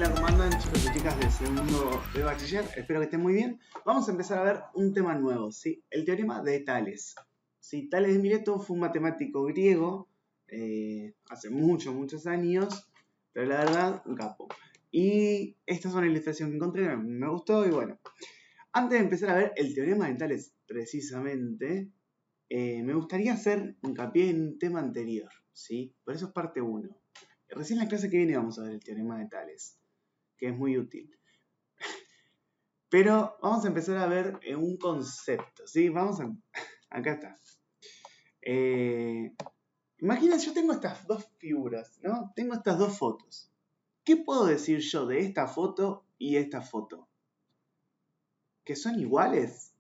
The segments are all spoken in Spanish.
Hola, ¿cómo andan, chicos y chicas del segundo de bachiller? Espero que estén muy bien. Vamos a empezar a ver un tema nuevo, ¿sí? El teorema de Tales. ¿Sí? Tales de Mileto fue un matemático griego hace muchos años, pero la verdad, un capo. Y esta es una ilustración que encontré, me gustó y bueno. Antes de empezar a ver el teorema de Tales precisamente, me gustaría hacer hincapié en un tema anterior, ¿sí? Por eso es parte 1. Recién en la clase que viene vamos a ver el teorema de Tales, que es muy útil. Pero vamos a empezar a ver un concepto, ¿sí? Acá está. Imagina, yo tengo estas dos figuras, ¿no? Tengo estas dos fotos. ¿Qué puedo decir yo de esta foto y esta foto? ¿Que son iguales?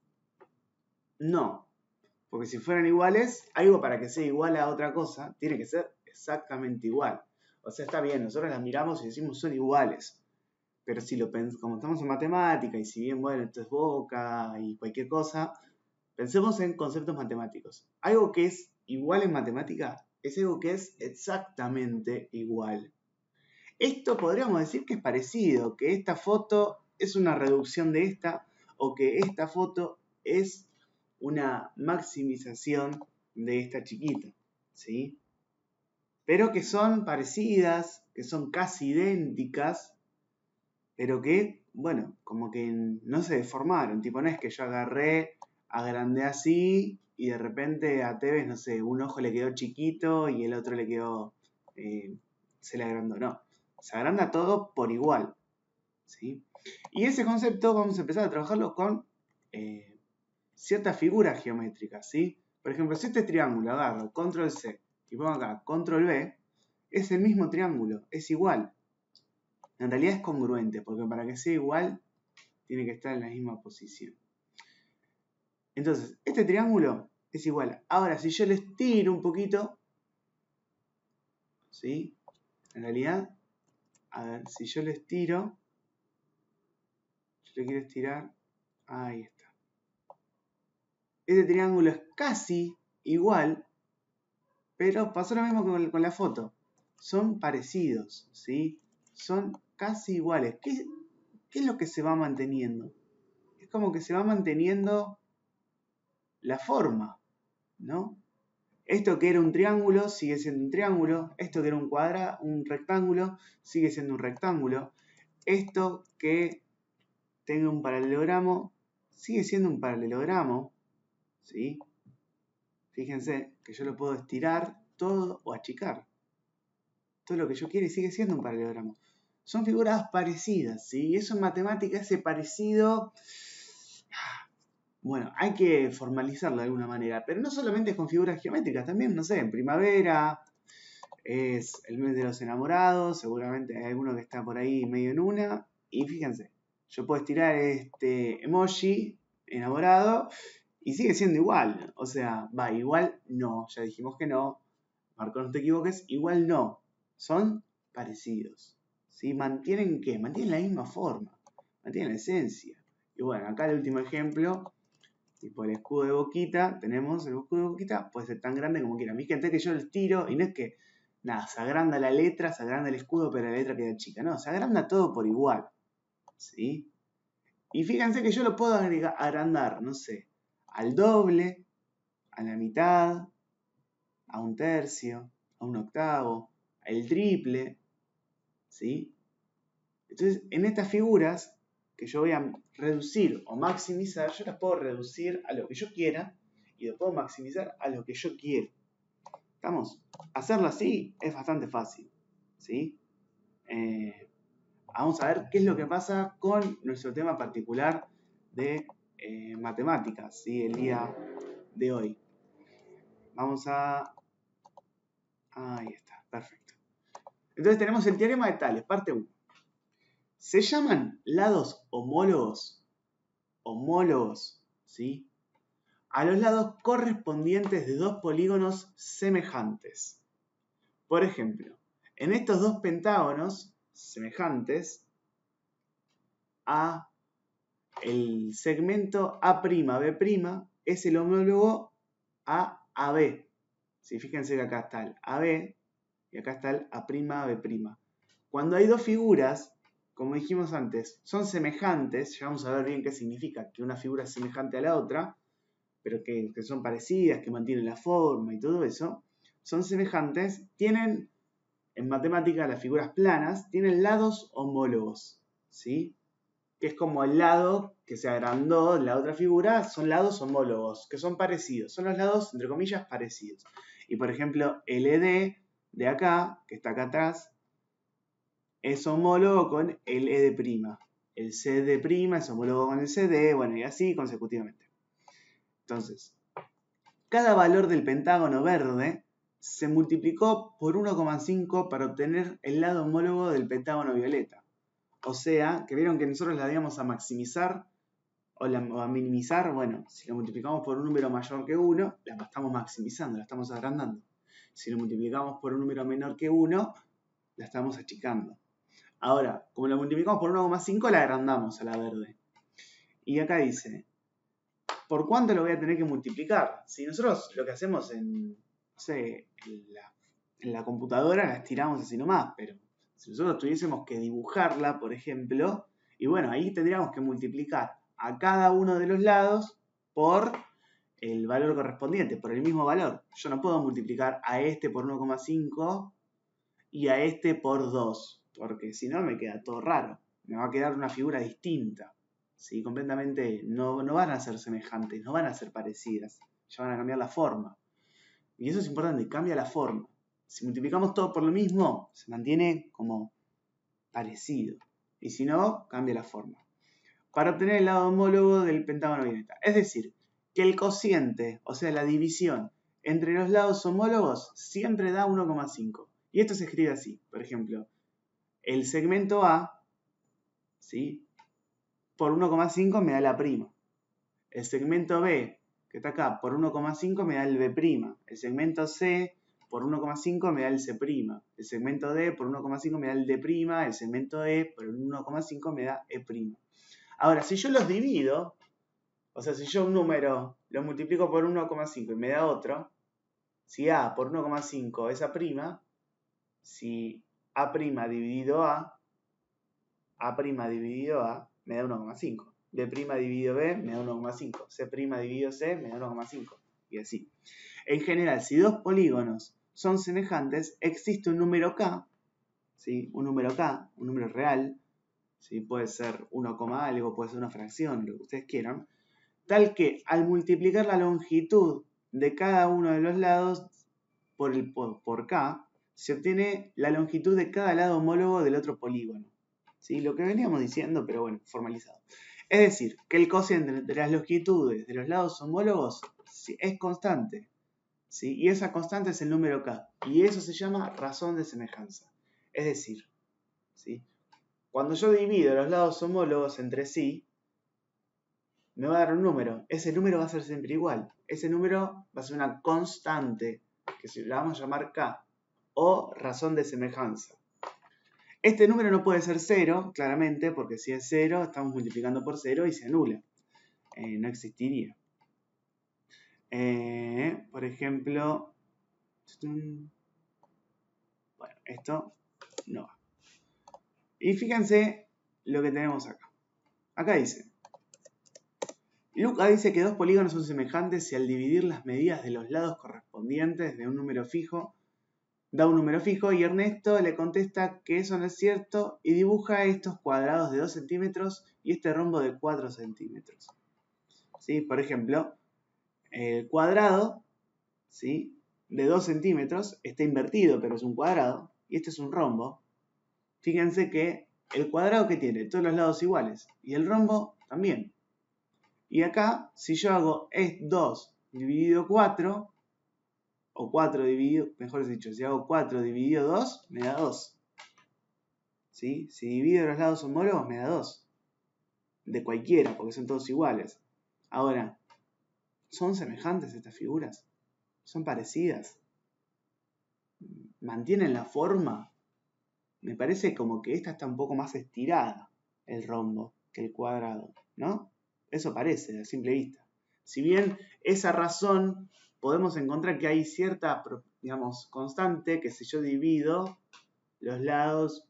No. Porque si fueran iguales, algo para que sea igual a otra cosa, tiene que ser exactamente igual. O sea, está bien, nosotros las miramos y decimos son iguales. Pero si lo pensamos, como estamos en matemática, y si bien, bueno, esto es boca y cualquier cosa, pensemos en conceptos matemáticos. Algo que es igual en matemática es algo que es exactamente igual. Esto podríamos decir que es parecido, que esta foto es una reducción de esta, o que esta foto es una maximización de esta chiquita, ¿sí? Pero que son parecidas, que son casi idénticas, pero que, bueno, como que no se deformaron. Tipo, no es que yo agarré, agrandé así y de repente a Tevez, no sé, un ojo le quedó chiquito y el otro le quedó, se le agrandó. No, se agranda todo por igual, ¿sí? Y ese concepto vamos a empezar a trabajarlo con ciertas figuras geométricas, ¿sí? Por ejemplo, si este triángulo agarro control C y pongo acá control V, es el mismo triángulo, es igual. En realidad es congruente, porque para que sea igual, tiene que estar en la misma posición. Entonces, este triángulo es igual. Ahora, si yo le estiro un poquito, ¿sí? En realidad, a ver, si yo le estiro, yo le quiero estirar, ahí está. Este triángulo es casi igual, pero pasó lo mismo con la foto. Son parecidos, ¿sí? Son casi iguales. ¿Qué es lo que se va manteniendo? Es como que se va manteniendo la forma, ¿no? Esto que era un triángulo sigue siendo un triángulo. Esto que era un rectángulo sigue siendo un rectángulo. Esto que tenga un paralelogramo sigue siendo un paralelogramo, ¿sí? Fíjense que yo lo puedo estirar todo o achicar. Todo lo que yo quiera y sigue siendo un paralelogramo. Son figuras parecidas, ¿sí? Y eso en matemática, ese parecido, bueno, hay que formalizarlo de alguna manera. Pero no solamente con figuras geométricas, también, no sé, en primavera, es el mes de los enamorados, seguramente hay alguno que está por ahí medio en una. Y fíjense, yo puedo estirar este emoji enamorado y sigue siendo igual. O sea, va, igual no, ya dijimos que no. Marco, no te equivoques, igual no. Son parecidos. ¿Sí? ¿Mantienen qué? Mantienen la misma forma, mantienen la esencia. Y bueno, acá el último ejemplo, tipo el escudo de Boquita, tenemos el escudo de Boquita, puede ser tan grande como quiera. Fíjate que yo el tiro y no es que, nada, se agranda la letra, se agranda el escudo, pero la letra queda chica. No, se agranda todo por igual, ¿sí? Y fíjense que yo lo puedo agrandar, no sé, al doble, a la mitad, a un tercio, a un octavo, al triple, ¿sí? Entonces, en estas figuras que yo voy a reducir o maximizar, yo las puedo reducir a lo que yo quiera y lo puedo maximizar a lo que yo quiero. ¿Estamos? Hacerlo así es bastante fácil, ¿sí? Vamos a ver qué es lo que pasa con nuestro tema particular de matemáticas, ¿sí? El día de hoy. Vamos a... Ahí está, perfecto. Entonces tenemos el teorema de Tales, parte 1. Se llaman lados homólogos, ¿sí? A los lados correspondientes de dos polígonos semejantes. Por ejemplo, en estos dos pentágonos semejantes, el segmento A'B' es el homólogo a AB. ¿Sí? Fíjense que acá está el AB y acá está el A'B'. Cuando hay dos figuras como dijimos antes, son semejantes, ya vamos a ver bien qué significa que una figura es semejante a la otra, pero que son parecidas, que mantienen la forma y todo eso, son semejantes, tienen, en matemática, las figuras planas, tienen lados homólogos, ¿sí? Que es como el lado que se agrandó de la otra figura, son lados homólogos, que son parecidos, son los lados, entre comillas, parecidos. Y por ejemplo, el ED de acá, que está acá atrás, es homólogo con el ED'. El CD' es homólogo con el CD, bueno, y así consecutivamente. Entonces, cada valor del pentágono verde se multiplicó por 1,5 para obtener el lado homólogo del pentágono violeta. O sea, que vieron que nosotros la íbamos a maximizar o a minimizar. Bueno, si lo multiplicamos por un número mayor que 1, la estamos maximizando, la estamos agrandando. Si lo multiplicamos por un número menor que 1, la estamos achicando. Ahora, como lo multiplicamos por 1,5, la agrandamos a la verde. Y acá dice, ¿por cuánto lo voy a tener que multiplicar? Si nosotros lo que hacemos en la computadora la estiramos así nomás, pero si nosotros tuviésemos que dibujarla, por ejemplo, y bueno, ahí tendríamos que multiplicar a cada uno de los lados por el valor correspondiente, por el mismo valor. Yo no puedo multiplicar a este por 1,5 y a este por 2, porque si no me queda todo raro. Me va a quedar una figura distinta. ¿Sí? Completamente no van a ser semejantes, no van a ser parecidas. Ya van a cambiar la forma. Y eso es importante, cambia la forma. Si multiplicamos todo por lo mismo, se mantiene como parecido. Y si no, cambia la forma. Para obtener el lado homólogo del pentágono violeta. Es decir, que el cociente, o sea, la división entre los lados homólogos, siempre da 1,5. Y esto se escribe así. Por ejemplo, el segmento A, ¿sí?, por 1,5 me da la prima. El segmento B, que está acá, por 1,5 me da el B'. El segmento C, por 1,5 me da el C'. El segmento D, por 1,5 me da el D'. El segmento E, por 1,5 me da E'. Ahora, si yo los divido, o sea, si yo un número lo multiplico por 1,5 y me da otro, si A por 1,5 es A', si A' dividido A dividido A me da 1,5. B' dividido B me da 1,5. C' dividido C me da 1,5. Y así. En general, si dos polígonos son semejantes, existe un número K, ¿sí? Un número K, un número real, ¿sí? Puede ser 1, algo, puede ser una fracción, lo que ustedes quieran, tal que al multiplicar la longitud de cada uno de los lados por K, se obtiene la longitud de cada lado homólogo del otro polígono. ¿Sí? Lo que veníamos diciendo, pero bueno, formalizado. Es decir, que el cociente entre las longitudes de los lados homólogos es constante. ¿Sí? Y esa constante es el número K. Y eso se llama razón de semejanza. Es decir, ¿sí?, cuando yo divido los lados homólogos entre sí, me va a dar un número. Ese número va a ser siempre igual. Ese número va a ser una constante, que la vamos a llamar K, o razón de semejanza. Este número no puede ser 0, claramente, porque si es 0, estamos multiplicando por 0 y se anula. No existiría. Por ejemplo, bueno, esto no va. Y fíjense lo que tenemos acá. Acá dice, Luca dice que dos polígonos son semejantes si al dividir las medidas de los lados correspondientes de un número fijo, da un número fijo, y Ernesto le contesta que eso no es cierto y dibuja estos cuadrados de 2 centímetros y este rombo de 4 centímetros. ¿Sí? Por ejemplo, el cuadrado, ¿sí?, de 2 centímetros está invertido, pero es un cuadrado, y este es un rombo. Fíjense que el cuadrado que tiene todos los lados iguales y el rombo también. Y acá, si yo hago 2 dividido 4, o 4 dividido, mejor dicho, si hago 4 dividido 2, me da 2. ¿Sí? Si divido los lados homólogos, me da 2. De cualquiera, porque son todos iguales. Ahora, ¿son semejantes estas figuras? ¿Son parecidas? ¿Mantienen la forma? Me parece como que esta está un poco más estirada, el rombo, que el cuadrado, ¿no? Eso parece, a simple vista. Si bien esa razón, podemos encontrar que hay cierta, digamos, constante, que si yo divido los lados,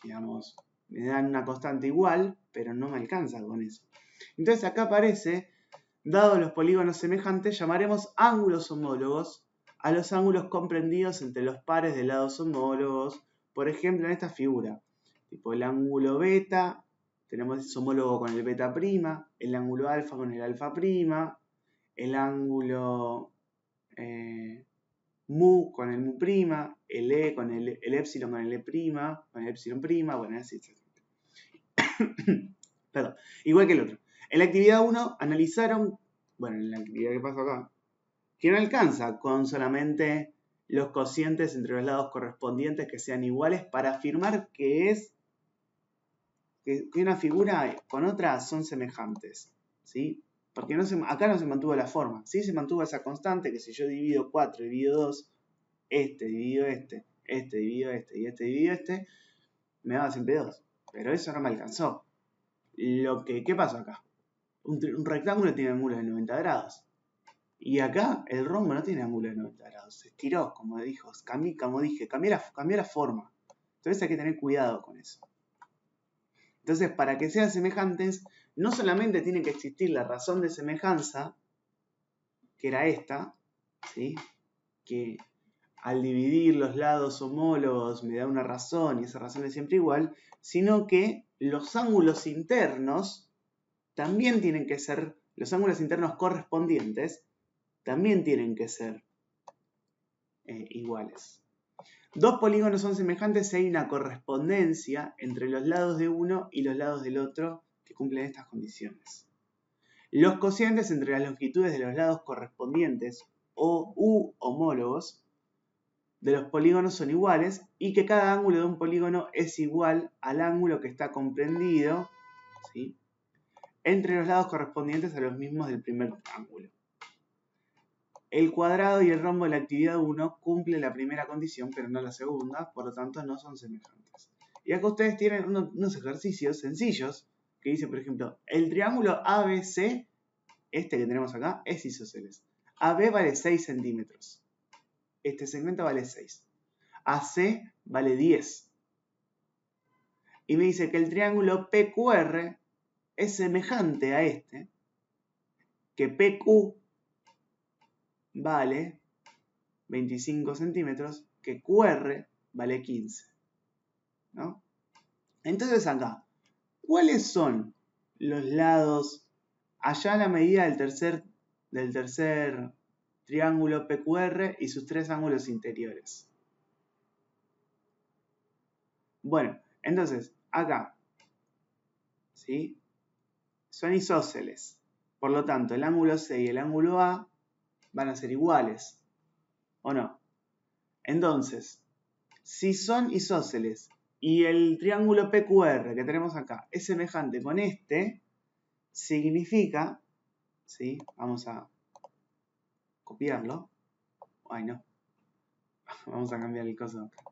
digamos, me dan una constante igual, pero no me alcanza con eso. Entonces acá aparece, dado los polígonos semejantes, llamaremos ángulos homólogos a los ángulos comprendidos entre los pares de lados homólogos. Por ejemplo, en esta figura, tipo el ángulo beta, tenemos ese homólogo con el beta prima, el ángulo alfa con el alfa prima, el ángulo mu con el mu prima, el e con el épsilon con el e prima, con el épsilon prima, bueno, así. Perdón, igual que el otro. En la actividad 1 analizaron, bueno, en la actividad que pasó acá, que no alcanza con solamente los cocientes entre los lados correspondientes que sean iguales para afirmar que una figura con otra son semejantes, ¿sí? Porque acá no se mantuvo la forma, sí se mantuvo esa constante que si yo divido 4, divido 2, divido este divido este y este divido este, me daba siempre 2. Pero eso no me alcanzó. ¿Qué pasó acá? Un rectángulo tiene ángulo de 90 grados. Y acá el rombo no tiene ángulo de 90 grados. Se estiró, como dije, cambió la forma. Entonces hay que tener cuidado con eso. Entonces, para que sean semejantes, no solamente tiene que existir la razón de semejanza, que era esta, ¿sí? Que al dividir los lados homólogos me da una razón y esa razón es siempre igual, sino que los ángulos internos también tienen que ser, los ángulos internos correspondientes también tienen que ser iguales. Dos polígonos son semejantes si hay una correspondencia entre los lados de uno y los lados del otro que cumplen estas condiciones. Los cocientes entre las longitudes de los lados correspondientes o u homólogos de los polígonos son iguales y que cada ángulo de un polígono es igual al ángulo que está comprendido, ¿sí?, entre los lados correspondientes a los mismos del primer ángulo. El cuadrado y el rombo de la actividad 1 cumplen la primera condición, pero no la segunda, por lo tanto no son semejantes. Y acá ustedes tienen unos ejercicios sencillos que dice, por ejemplo, el triángulo ABC, este que tenemos acá, es isósceles. AB vale 6 centímetros. Este segmento vale 6. AC vale 10. Y me dice que el triángulo PQR es semejante a este, que PQ vale 25 centímetros, que QR vale 15. ¿No? Entonces acá, ¿cuáles son los lados allá a la medida del tercer triángulo PQR y sus tres ángulos interiores? Bueno, entonces, acá, ¿sí?, son isósceles. Por lo tanto, el ángulo C y el ángulo A van a ser iguales, ¿o no? Entonces, si son isósceles y el triángulo PQR que tenemos acá es semejante con este, significa, ¿sí?, vamos a copiarlo. Ay, no. Vamos a cambiar el coso acá.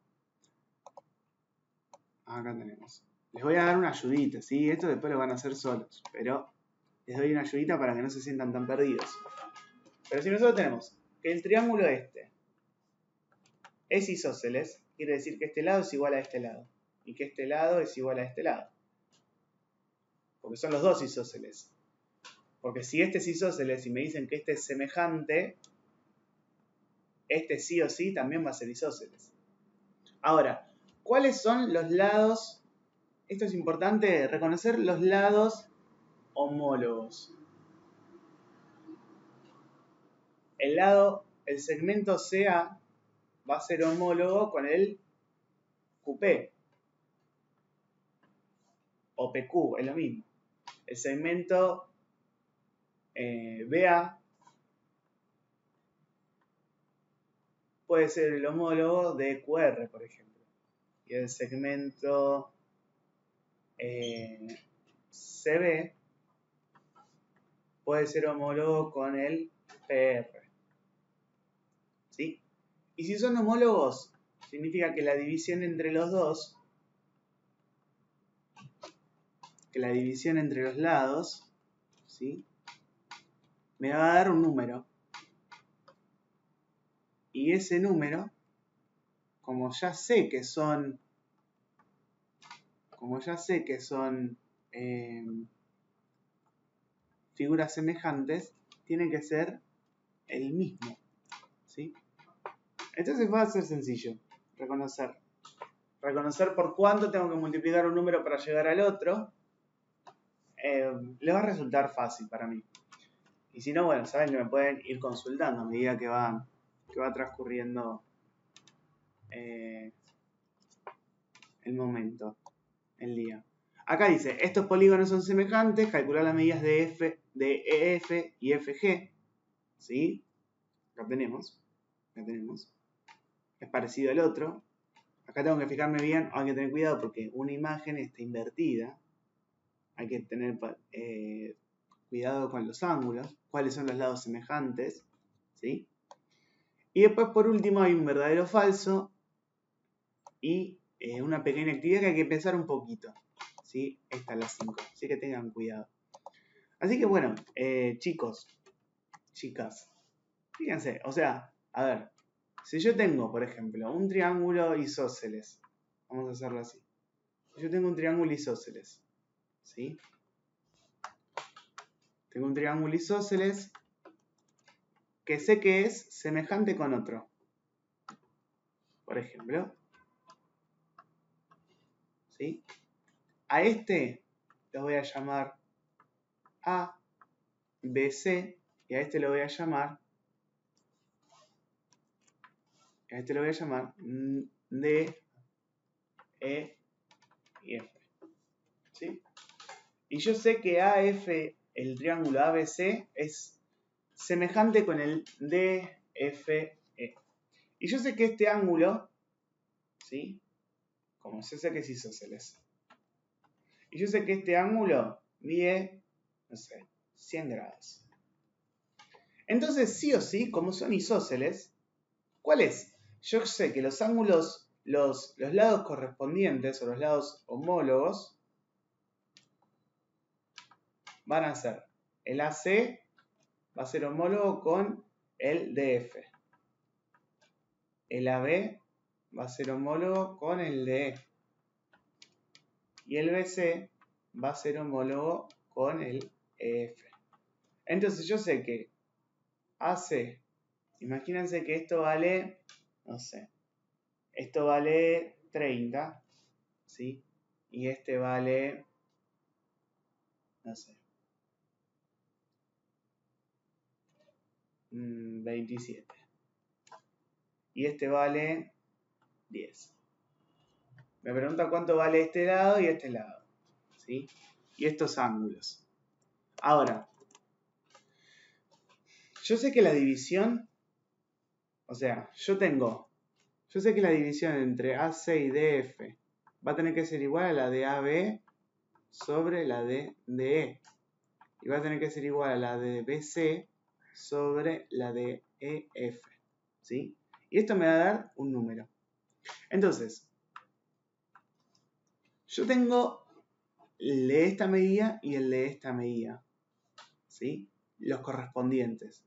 Acá tenemos. Les voy a dar una ayudita, ¿sí? Esto después lo van a hacer solos, pero les doy una ayudita para que no se sientan tan perdidos. Pero si nosotros tenemos que el triángulo este es isósceles, quiere decir que este lado es igual a este lado. Y que este lado es igual a este lado. Porque son los dos isósceles. Porque si este es isósceles y me dicen que este es semejante, este sí o sí también va a ser isósceles. Ahora, ¿cuáles son los lados? Esto es importante, reconocer los lados homólogos. El segmento CA va a ser homólogo con el QP o PQ, es lo mismo. El segmento BA puede ser el homólogo de QR, por ejemplo. Y el segmento CB puede ser homólogo con el PR. ¿Sí? Y si son homólogos, significa que la división entre los dos, que la división entre los lados, ¿sí?, me va a dar un número. Y ese número, como ya sé que son como ya sé que son figuras semejantes, tiene que ser el mismo, ¿sí? Entonces va a ser sencillo reconocer. Reconocer por cuánto tengo que multiplicar un número para llegar al otro, le va a resultar fácil para mí. Y si no, bueno, saben que me pueden ir consultando a medida que va transcurriendo el momento, el día. Acá dice, estos polígonos son semejantes, calcular las medidas de EF y FG, ¿sí? Lo tenemos. Es parecido al otro. Acá tengo que fijarme bien, hay que tener cuidado porque una imagen está invertida. Hay que tener cuidado con los ángulos, cuáles son los lados semejantes, ¿sí? Y después, por último, hay un verdadero o falso y una pequeña actividad que hay que pensar un poquito, ¿sí? Esta es la 5, así que tengan cuidado. Así que bueno, chicos, chicas, fíjense, o sea, a ver, si yo tengo, por ejemplo, un triángulo isósceles, vamos a hacerlo así. Si yo tengo un triángulo isósceles, ¿sí? Tengo un triángulo isósceles que sé que es semejante con otro. Por ejemplo, ¿sí? A este lo voy a llamar A, B, C, y a este lo voy a llamar D, E y F, ¿sí? Y yo sé que AF, el triángulo ABC, es semejante con el DFE. Y yo sé que este ángulo, ¿sí? Como yo sé que es isósceles. Y yo sé que este ángulo mide, no sé, 100 grados. Entonces, sí o sí, como son isósceles, ¿cuál es? Yo sé que los ángulos, los lados correspondientes o los lados homólogos van a ser el AC va a ser homólogo con el DF. El AB va a ser homólogo con el DE. Y el BC va a ser homólogo con el EF. Entonces yo sé que AC, imagínense que esto vale, no sé, esto vale 30, ¿sí? Y este vale, no sé, 27. Y este vale 10. Me pregunta cuánto vale este lado y este lado, ¿sí? Y estos ángulos. Ahora, yo sé que la división, o sea, yo sé que la división entre AC y DF va a tener que ser igual a la de AB sobre la de DE. Y va a tener que ser igual a la de BC sobre la de EF, ¿sí? Y esto me va a dar un número. Entonces, yo tengo el de esta medida y el de esta medida, ¿sí? Los correspondientes.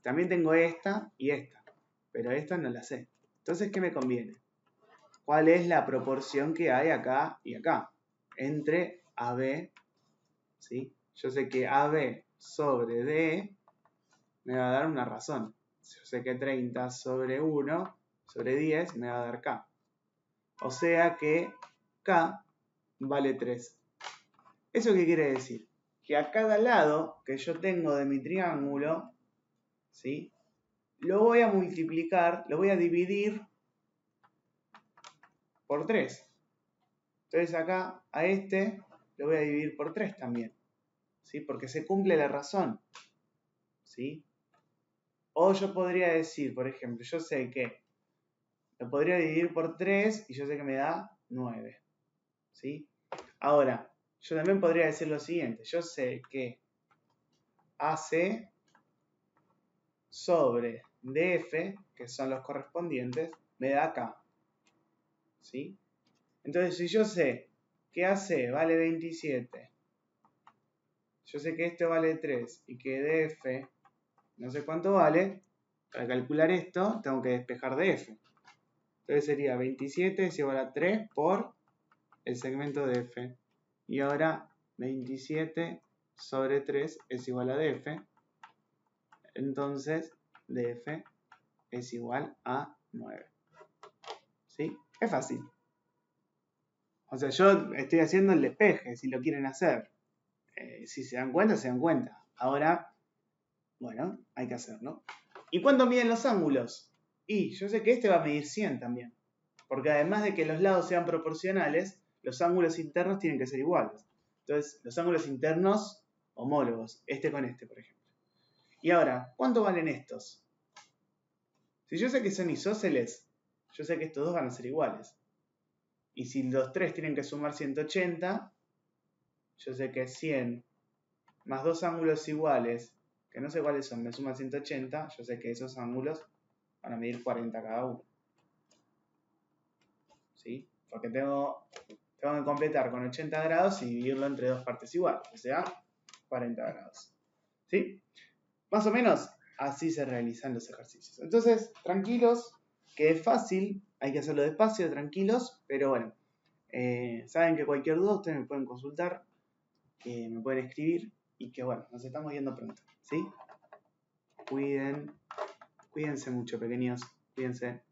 También tengo esta y esta, pero esta no la sé. Entonces, ¿qué me conviene? ¿Cuál es la proporción que hay acá y acá? Entre AB, ¿sí? Yo sé que AB sobre D me va a dar una razón. Yo sé que 30 sobre 1 sobre 10 me va a dar K. O sea que K vale 3. ¿Eso qué quiere decir? Que a cada lado que yo tengo de mi triángulo, ¿sí? Lo voy a multiplicar, lo voy a dividir por 3. Entonces acá a este lo voy a dividir por 3 también, ¿sí? Porque se cumple la razón, ¿sí? O yo podría decir, por ejemplo, yo sé que lo podría dividir por 3 y yo sé que me da 9, ¿sí? Ahora, yo también podría decir lo siguiente, yo sé que AC sobre DF, que son los correspondientes, me da K, ¿sí? Entonces, si yo sé que AC vale 27, yo sé que esto vale 3 y que DF no sé cuánto vale, para calcular esto tengo que despejar DF. Entonces sería 27 es igual a 3 por el segmento de f. Y ahora 27 sobre 3 es igual a df. Entonces df es igual a 9. ¿Sí? Es fácil. O sea, yo estoy haciendo el despeje, si lo quieren hacer. Si se dan cuenta, se dan cuenta. Ahora, bueno, hay que hacerlo. ¿Y cuánto miden los ángulos? Y yo sé que este va a medir 100 también. Porque además de que los lados sean proporcionales, los ángulos internos tienen que ser iguales. Entonces, los ángulos internos homólogos. Este con este, por ejemplo. Y ahora, ¿cuánto valen estos? Si yo sé que son isósceles, yo sé que estos dos van a ser iguales. Y si los tres tienen que sumar 180, yo sé que 100 más dos ángulos iguales, que no sé cuáles son, me suman 180, yo sé que esos ángulos van a medir 40 cada uno. ¿Sí? Porque tengo que completar con 80 grados y dividirlo entre dos partes iguales, o sea, 40 grados. ¿Sí? Más o menos así se realizan los ejercicios. Entonces, tranquilos, que es fácil, hay que hacerlo despacio, tranquilos, pero bueno, saben que cualquier duda ustedes me pueden consultar, me pueden escribir y que bueno, nos estamos viendo pronto, ¿sí? Cuídense mucho, pequeños, cuídense.